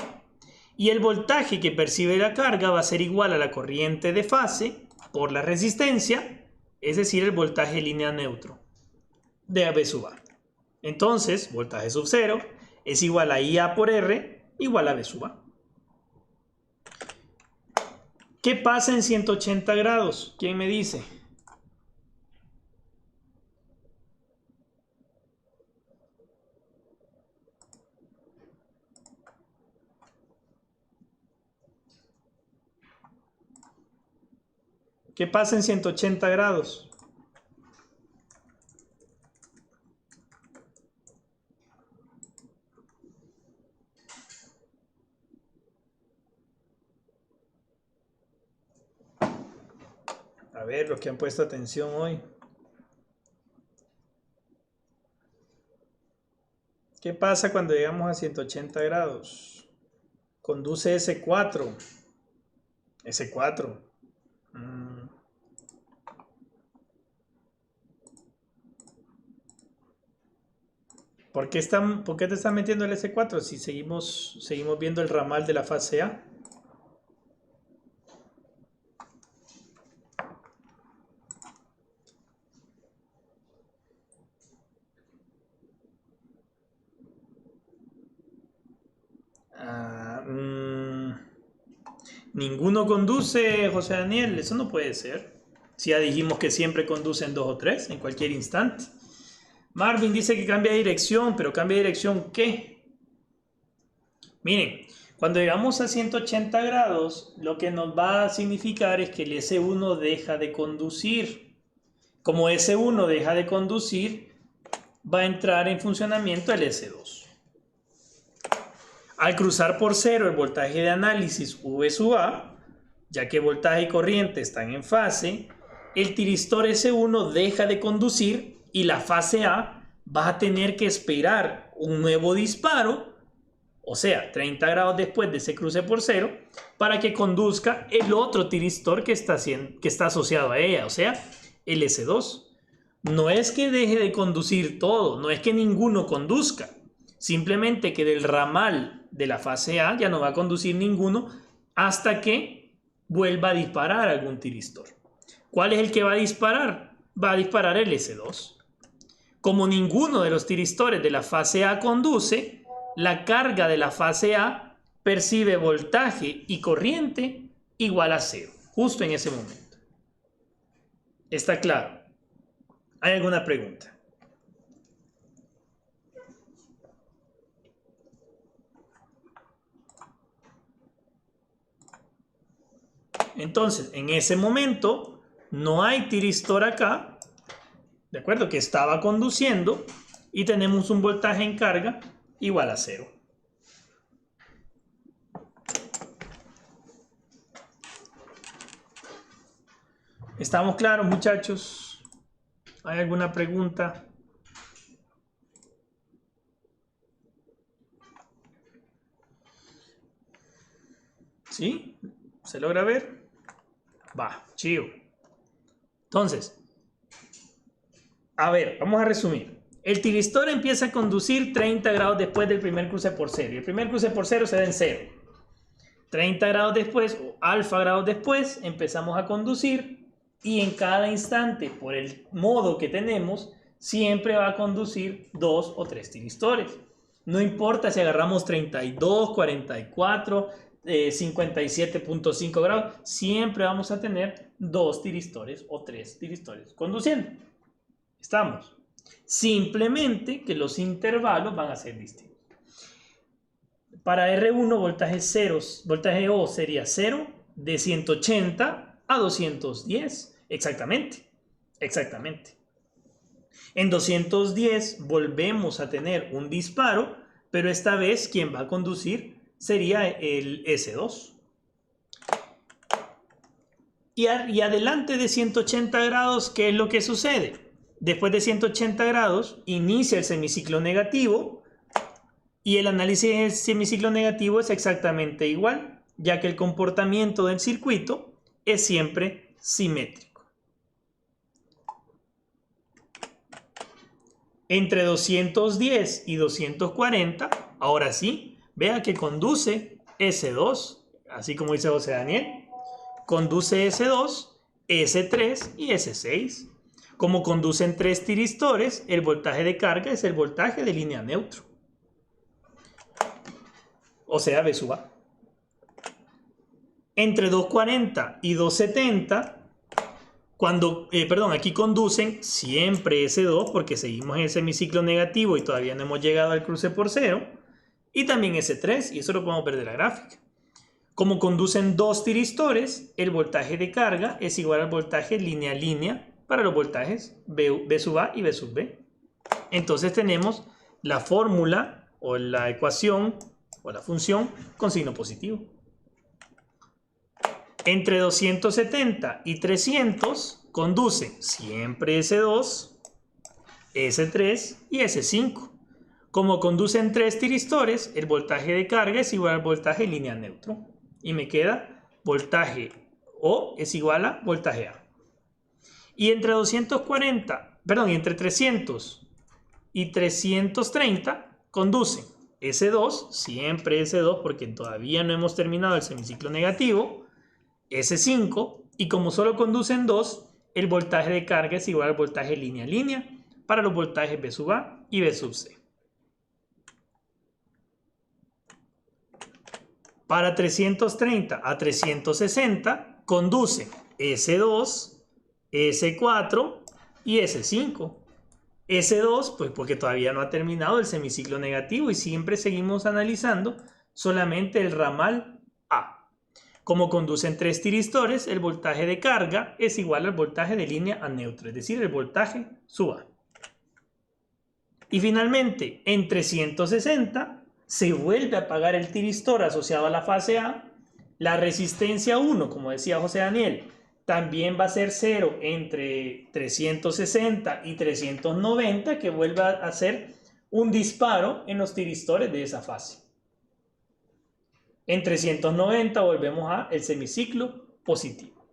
y el voltaje que percibe la carga va a ser igual a la corriente de fase por la resistencia, es decir, el voltaje de línea neutro de V sub A. Entonces, voltaje sub 0 es igual a IA por R igual a V sub A. ¿Qué pasa en 180 grados? ¿Quién me dice? ¿Qué pasa en 180 grados? A ver, los que han puesto atención hoy. ¿Qué pasa cuando llegamos a 180 grados? Conduce S4. S4. ¿Por qué te están metiendo el S4 si seguimos viendo el ramal de la fase A? Ninguno conduce, José Daniel, eso no puede ser. Si ya dijimos que siempre conducen 2 o 3 en cualquier instante. Marvin dice que cambia de dirección, pero ¿cambia de dirección qué? Miren, cuando llegamos a 180 grados, lo que nos va a significar es que el S1 deja de conducir. Como S1 deja de conducir, va a entrar en funcionamiento el S2. Al cruzar por cero el voltaje de análisis V sub A, ya que voltaje y corriente están en fase, el tiristor S1 deja de conducir y la fase A va a tener que esperar un nuevo disparo, o sea, 30 grados después de ese cruce por cero, para que conduzca el otro tiristor que está asociado a ella, o sea, el S2. No es que deje de conducir todo, no es que ninguno conduzca, simplemente que del ramal de la fase A ya no va a conducir ninguno hasta que vuelva a disparar algún tiristor. ¿Cuál es el que va a disparar? Va a disparar el S2. Como ninguno de los tiristores de la fase A conduce, la carga de la fase A percibe voltaje y corriente igual a 0, justo en ese momento. ¿Está claro? ¿Hay alguna pregunta? Entonces, en ese momento, no hay tiristor acá, ¿de acuerdo? Que estaba conduciendo y tenemos un voltaje en carga igual a 0. ¿Estamos claros, muchachos? ¿Hay alguna pregunta? ¿Sí? ¿Se logra ver? Va, chido. Entonces, a ver, vamos a resumir. El tiristor empieza a conducir 30 grados después del primer cruce por cero. Y el primer cruce por cero se da en 0. 30 grados después, o alfa grados después, empezamos a conducir. Y en cada instante, por el modo que tenemos, siempre va a conducir 2 o 3 tiristores. No importa si agarramos 32, 44, 57.5 grados, siempre vamos a tener 2 tiristores o 3 tiristores conduciendo. ¿Estamos? Simplemente que los intervalos van a ser distintos. Para R1 voltaje O sería 0 de 180 a 210. Exactamente. En 210 volvemos a tener un disparo, pero esta vez quien va a conducir sería el S2. Y adelante de 180 grados, ¿qué es lo que sucede? Después de 180 grados, inicia el semiciclo negativo y el análisis del semiciclo negativo es exactamente igual, ya que el comportamiento del circuito es siempre simétrico. Entre 210 y 240, ahora sí, vea que conduce S2, así como dice José Daniel, conduce S2, S3 y S6. Como conducen 3 tiristores, el voltaje de carga es el voltaje de línea neutro. O sea, V sub A. Entre 240 y 270, aquí conducen siempre S2 porque seguimos en el semiciclo negativo y todavía no hemos llegado al cruce por cero. Y también S3, y eso lo podemos ver de la gráfica. Como conducen 2 tiristores, el voltaje de carga es igual al voltaje línea-línea para los voltajes V sub A y V sub B. Entonces tenemos la fórmula o la ecuación o la función con signo positivo. Entre 270 y 300 conducen siempre S2, S3 y S5. Como conducen 3 tiristores, el voltaje de carga es igual al voltaje en línea neutro. Y me queda voltaje O es igual a voltaje A. Y entre 300 y 330 conducen S2, siempre S2 porque todavía no hemos terminado el semiciclo negativo, S5, y como solo conducen 2, el voltaje de carga es igual al voltaje línea-línea para los voltajes B sub A y B sub C. Para 330 a 360 conducen S2, S4 y S5. S2, pues porque todavía no ha terminado el semiciclo negativo y siempre seguimos analizando solamente el ramal A. Como conducen 3 tiristores, el voltaje de carga es igual al voltaje de línea a neutro, es decir, el voltaje sub A. Y finalmente, en 360 se vuelve a apagar el tiristor asociado a la fase A. La resistencia 1, como decía José Daniel, también va a ser 0 entre 360 y 390, que vuelva a hacer un disparo en los tiristores de esa fase. En 390 volvemos a el semiciclo positivo.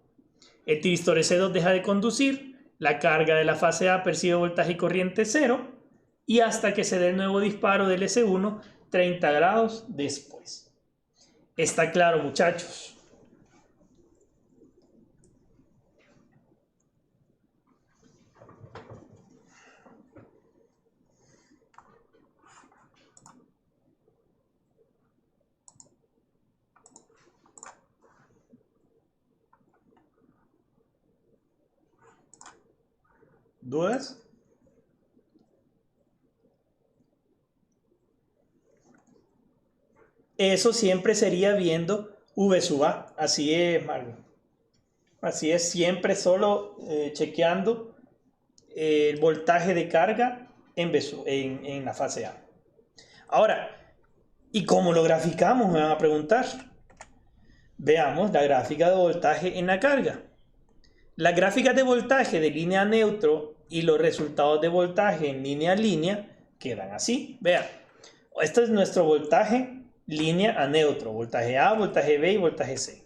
El tiristor S2 deja de conducir, la carga de la fase A percibe voltaje y corriente 0, y hasta que se dé el nuevo disparo del S1 30 grados después. ¿Está claro, muchachos? ¿Dudas? Eso siempre sería viendo V sub A. Así es, Mario. Así es, siempre solo chequeando el voltaje de carga en la fase A. Ahora, ¿y cómo lo graficamos? Me van a preguntar. Veamos la gráfica de voltaje en la carga. Las gráficas de voltaje de línea a neutro y los resultados de voltaje en línea a línea quedan así. Vean, este es nuestro voltaje línea a neutro, voltaje A, voltaje B y voltaje C.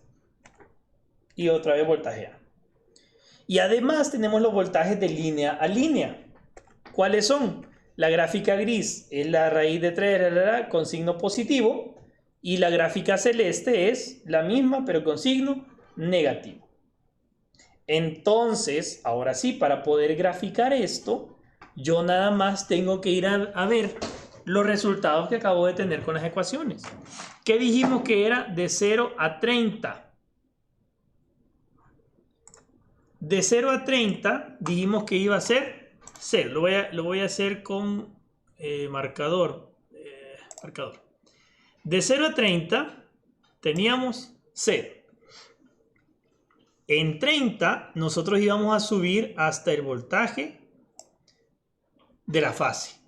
Y otra vez voltaje A. Y además tenemos los voltajes de línea a línea. ¿Cuáles son? La gráfica gris es la raíz de 3 con signo positivo y la gráfica celeste es la misma pero con signo negativo. Entonces, ahora sí, para poder graficar esto, yo nada más tengo que ir a ver los resultados que acabo de tener con las ecuaciones. ¿Qué dijimos que era de 0 a 30? De 0 a 30 dijimos que iba a ser 0. Lo voy a hacer con marcador. De 0 a 30 teníamos 0. En 30 nosotros íbamos a subir hasta el voltaje de la fase.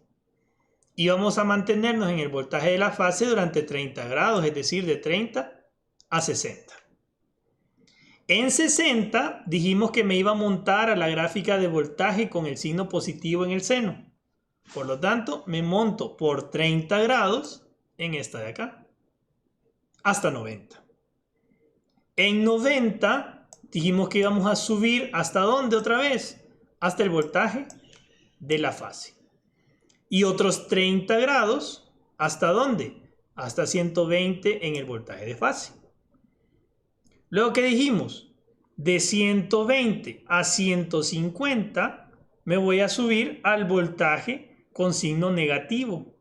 Y vamos a mantenernos en el voltaje de la fase durante 30 grados, es decir, de 30 a 60. En 60 dijimos que me iba a montar a la gráfica de voltaje con el signo positivo en el seno. Por lo tanto, me monto por 30 grados en esta de acá, hasta 90. En 90 dijimos que íbamos a subir ¿hasta dónde otra vez? Hasta el voltaje de la fase. Y otros 30 grados, ¿hasta dónde? Hasta 120 en el voltaje de fase. Luego, ¿qué dijimos? De 120 a 150 me voy a subir al voltaje con signo negativo.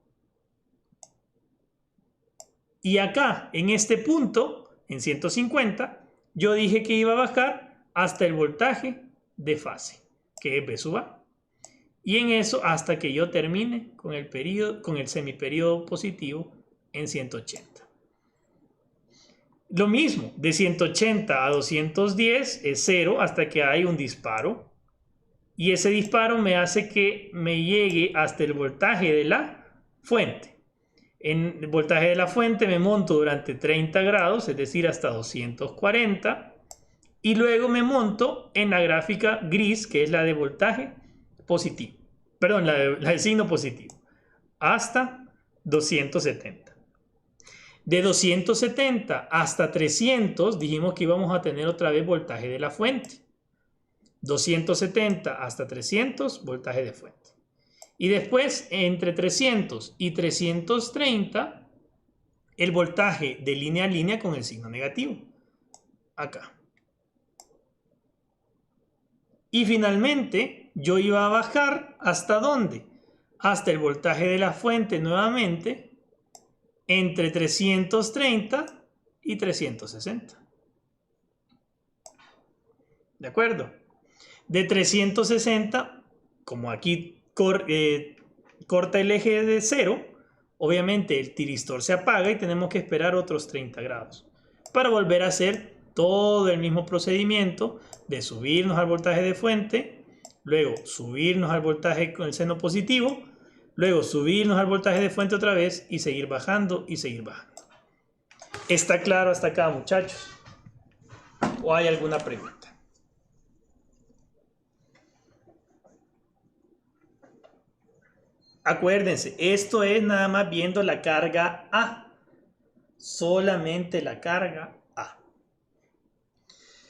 Y acá, en este punto, en 150, yo dije que iba a bajar hasta el voltaje de fase, que es B sub A. Y en eso hasta que yo termine con el semiperíodo positivo en 180. Lo mismo, de 180 a 210 es 0 hasta que hay un disparo. Y ese disparo me hace que me llegue hasta el voltaje de la fuente. En el voltaje de la fuente me monto durante 30 grados, es decir, hasta 240. Y luego me monto en la gráfica gris, que es la de voltaje positivo. Perdón, la de signo positivo. hasta 270. De 270 hasta 300 dijimos que íbamos a tener otra vez voltaje de la fuente. 270 hasta 300, voltaje de fuente. Y después, entre 300 y 330, el voltaje de línea a línea con el signo negativo. Acá. Y finalmente, yo iba a bajar ¿hasta dónde? Hasta el voltaje de la fuente nuevamente, entre 330 y 360. ¿De acuerdo? De 360, como aquí corta el eje de 0, obviamente el tiristor se apaga y tenemos que esperar otros 30 grados para volver a hacer todo el mismo procedimiento de subirnos al voltaje de fuente, luego subirnos al voltaje con el seno positivo, luego subirnos al voltaje de fuente otra vez y seguir bajando y seguir bajando. ¿Está claro hasta acá, muchachos? ¿O hay alguna pregunta? Acuérdense, esto es nada más viendo la carga A. Solamente la carga A.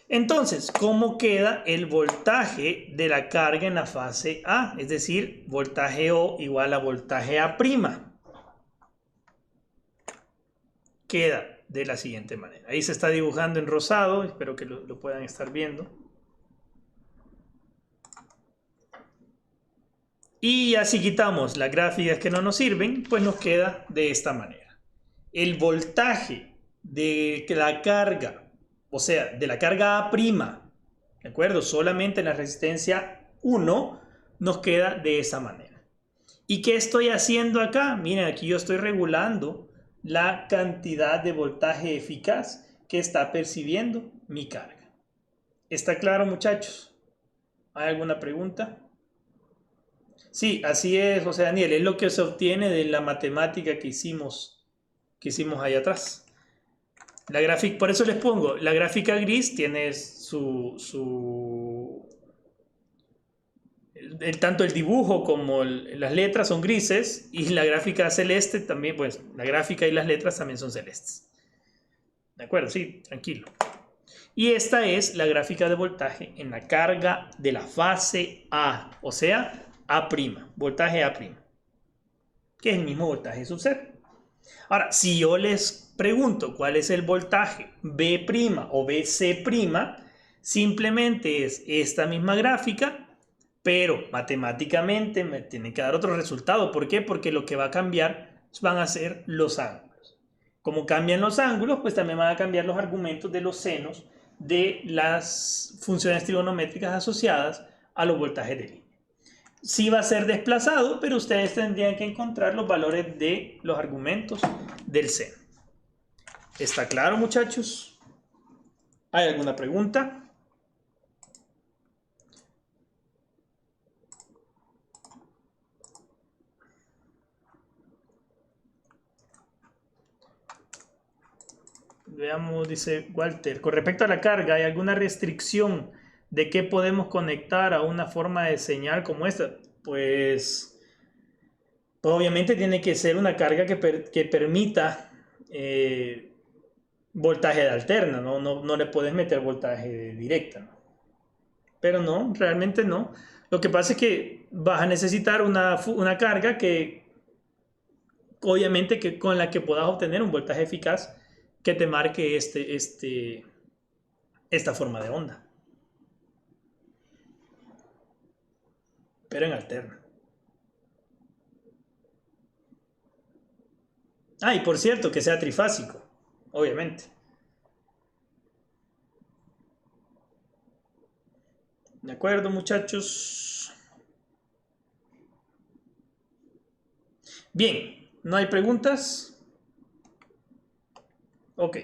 Entonces, ¿cómo queda el voltaje de la carga en la fase A? Es decir, voltaje O igual a voltaje A'. Queda de la siguiente manera. Ahí se está dibujando en rosado, espero que lo puedan estar viendo. Y así quitamos las gráficas que no nos sirven, pues nos queda de esta manera. El voltaje de la carga, o sea, de la carga A', ¿de acuerdo? Solamente en la resistencia 1 nos queda de esa manera. ¿Y qué estoy haciendo acá? Miren, aquí yo estoy regulando la cantidad de voltaje eficaz que está percibiendo mi carga. ¿Está claro, muchachos? ¿Hay alguna pregunta? Sí, así es, José Daniel, es lo que se obtiene de la matemática que hicimos ahí atrás. La gráfica, por eso les pongo, la gráfica gris tiene tanto el dibujo como las letras son grises, y la gráfica celeste también, pues la gráfica y las letras también son celestes. ¿De acuerdo? Sí, tranquilo. Y esta es la gráfica de voltaje en la carga de la fase A, o sea, A', voltaje A', que es el mismo voltaje sub 0. Ahora, si yo les pregunto cuál es el voltaje B' o BC', simplemente es esta misma gráfica, pero matemáticamente me tiene que dar otro resultado. ¿Por qué? Porque lo que va a cambiar van a ser los ángulos. Como cambian los ángulos, pues también van a cambiar los argumentos de los senos de las funciones trigonométricas asociadas a los voltajes de línea. Sí va a ser desplazado, pero ustedes tendrían que encontrar los valores de los argumentos del seno. ¿Está claro, muchachos? ¿Hay alguna pregunta? Veamos, dice Walter. Con respecto a la carga, ¿hay alguna restricción de qué podemos conectar a una forma de señal como esta? Pues obviamente tiene que ser una carga que permita voltaje de alterna, no le puedes meter voltaje de directa, ¿no? Pero no, realmente no. Lo que pasa es que vas a necesitar una carga que obviamente que con la que puedas obtener un voltaje eficaz que te marque esta forma de onda. Pero en alterna. Ah, y por cierto, que sea trifásico, obviamente. ¿De acuerdo, muchachos? Bien, ¿no hay preguntas? Ok.